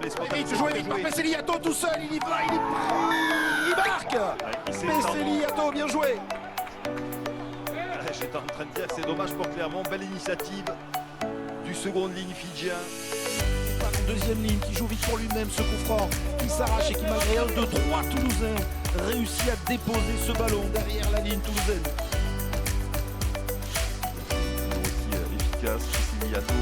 les spots. Joué vite par Peceli, Yato tout seul, il y va, il marque. Peceli, Yato, bien joué. J'étais en train de dire que c'est dommage pour Clermont, belle initiative du seconde ligne fidjien. Deuxième ligne qui joue vite pour lui-même, ce coup franc qui s'arrache et qui malgré 1, 2, 3 Toulousains réussit à déposer ce ballon derrière la ligne toulousaine. Aussi efficace, Peceli, Yato.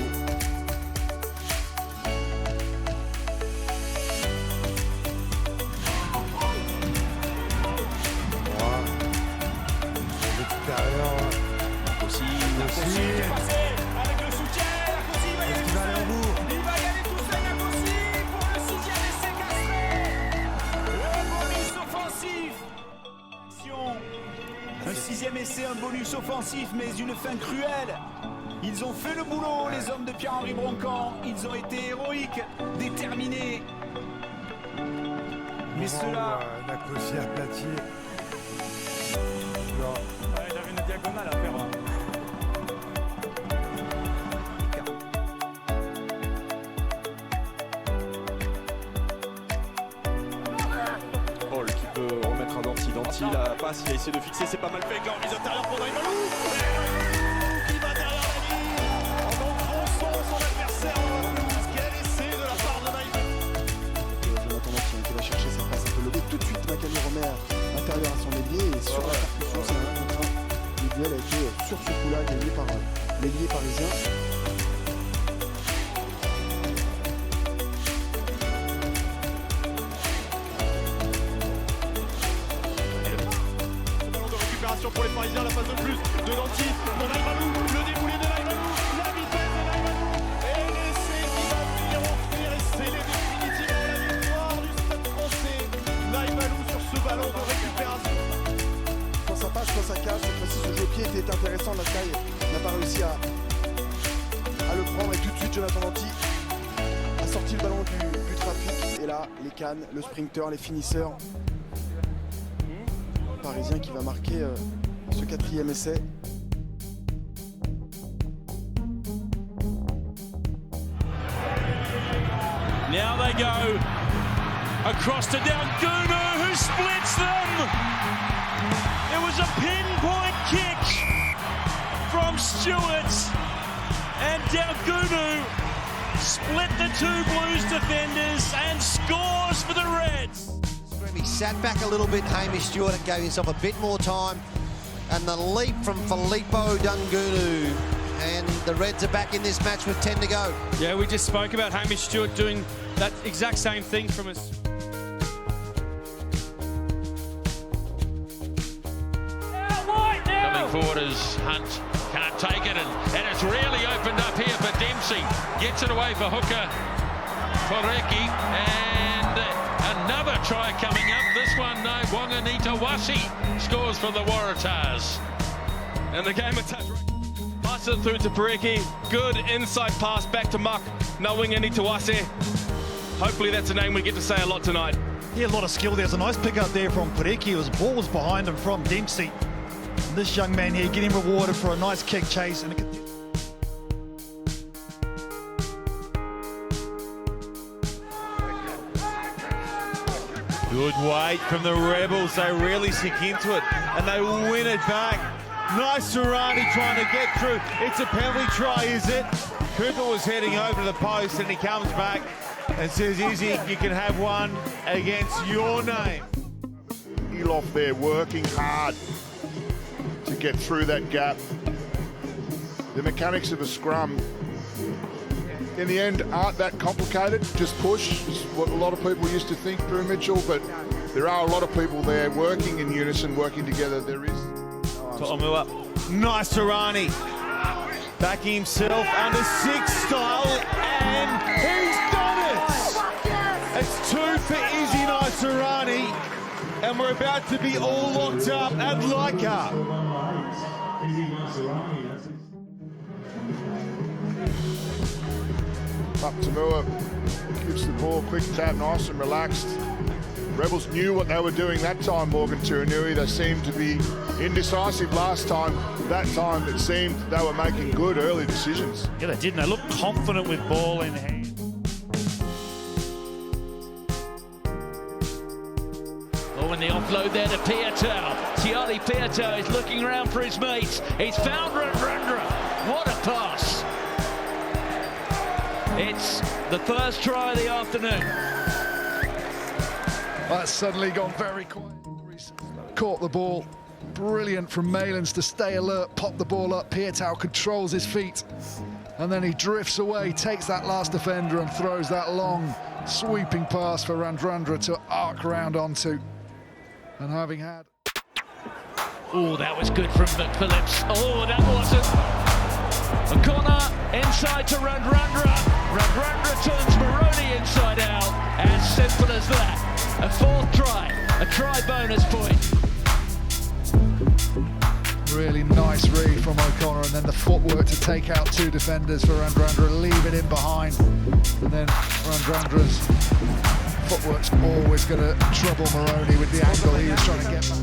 Nakosi, avec le soutien, Nakosi va y aller tout seul. Il va y aller tout seul, Nakosi, pour le 6e essai castré. Le bonus offensif. Un 6e essai, un bonus offensif, mais une fin cruelle. Ils ont fait le boulot, les hommes de Pierre-Henri Broncan. Ils ont été héroïques, déterminés. Mais cela... Nakosi aplati. Il avait une diagonale à faire. Oh, l'équipe peut remettre un Danti. La passe, il a essayé de fixer, c'est pas mal fait. Avec mise intérieure pour Naïvalou. Qui va derrière la ligne en enfonçant son adversaire dans la pelouse. Quel essai de la part de Naïvalou. Jonathan Danti qui va chercher cette passe un peu lobée. Tout de suite, Macali remet intérieur à son ailier et sur la percussion, c'est un contre un. Le duel a été sur ce coup-là gagné par l'ailier parisien. Pour les Parisiens, la passe de plus de Danti pour Naïvalou, le déboulé de Naïvalou, la vitesse de Naïvalou et l'essai qui va venir offrir et sceller définitivement la victoire du Stade français. Naïvalou sur ce ballon de récupération. Quand ça passe, quand ça casse, cette fois-ci ce jeu au pied était intéressant, la taille n'a pas réussi à le prendre et tout de suite Jonathan Danti a sorti le ballon du trafic et là les cannes, le sprinter, les finisseurs. Parisien qui va marquer ce 4e essai. Now they go across to Daugunu, who splits them. It was a pinpoint kick from Stewart, and Daugunu split the two Blues defenders and scores for the Reds. He sat back a little bit, Hamish Stewart, and gave himself a bit more time. And the leap from Filipo Daugunu. And the Reds are back in this match with 10 to go. Yeah, we just spoke about Hamish Stewart doing that exact same thing from us. Coming forward as Hunt can't take it, and it's really opened up here for Dempsey. Gets it away for hooker Koreki, and another try coming up. This one, Nawaqanitawase scores for the Waratahs. And the game attack. Pass it through to Pareki. Good inside pass back to Muck. Nawaqanitawase. Hopefully that's a name we get to say a lot tonight. Yeah, a lot of skill. There's a nice pick up there from Pareki. The ball was behind him from Dempsey. And this young man here getting rewarded for a nice kick chase. And good weight from the Rebels. They really sink into it and they win it back. Naisarani trying to get through. It's a penalty try, is it? Cooper was heading over to the post and he comes back and says, Izzy, you can have one against your name. Elof there working hard to get through that gap. The mechanics of a scrum in the end aren't that complicated. Just push is what a lot of people used to think, Drew Mitchell, but there are a lot of people there working in unison, working together. There is. To'omua. Naisarani backing himself under 6 style and he's done it! It's 2 for Izzy Naisarani and we're about to be all locked up at Leica. Up to Moore, gives the ball, quick tap, nice and relaxed. Rebels knew what they were doing that time, Morgan Tuinui. They seemed to be indecisive last time. That time it seemed they were making good early decisions. Yeah, they did, and they looked confident with ball in hand. offload there to Piato. Tiali Piato is looking around for his mates. He's found Radradra. What a pass. It's the first try of the afternoon. That's suddenly gone very quiet. He's caught the ball. Brilliant from Malins to stay alert, pop the ball up. Piato controls his feet. And then he drifts away, takes that last defender and throws that long sweeping pass for Radradra to arc round onto. And having had... Oh, that was good from McPhillips. Oh, that wasn't. A corner inside to Radradra. Radradra turns Moroney inside out. As simple as that. A fourth try, a try bonus point. Really nice read from O'Connor, and then the footwork to take out two defenders for Radradra, leave it in behind. And then Radradra's footwork's always going to trouble Moroney with the angle he was trying to get back.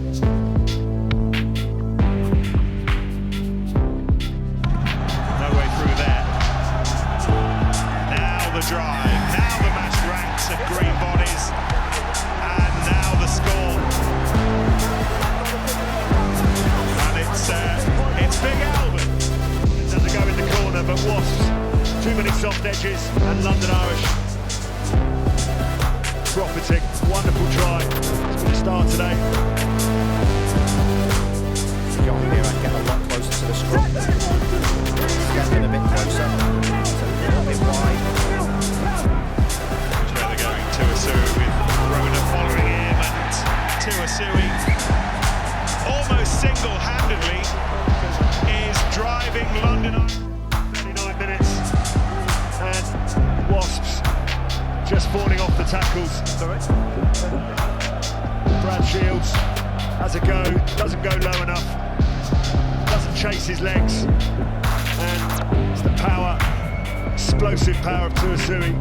No way through there. Now the drive, now the matched ranks of green bodies, and now the score. It's Big Albert. It doesn't go in the corner, but Wasps, too many soft edges, and London Irish profiting. Wonderful try. It's going to start today. Go on here and get a lot closer to the scrum. Getting a bit closer. It's a little bit wide. That's where they're going. Tuisue with Rona following him, and Tuisue almost single-handedly is driving London on 39 minutes, and Wasps just falling off the tackles. Brad Shields has a go, doesn't go low enough, doesn't chase his legs, and it's the power, explosive power of Tuisue.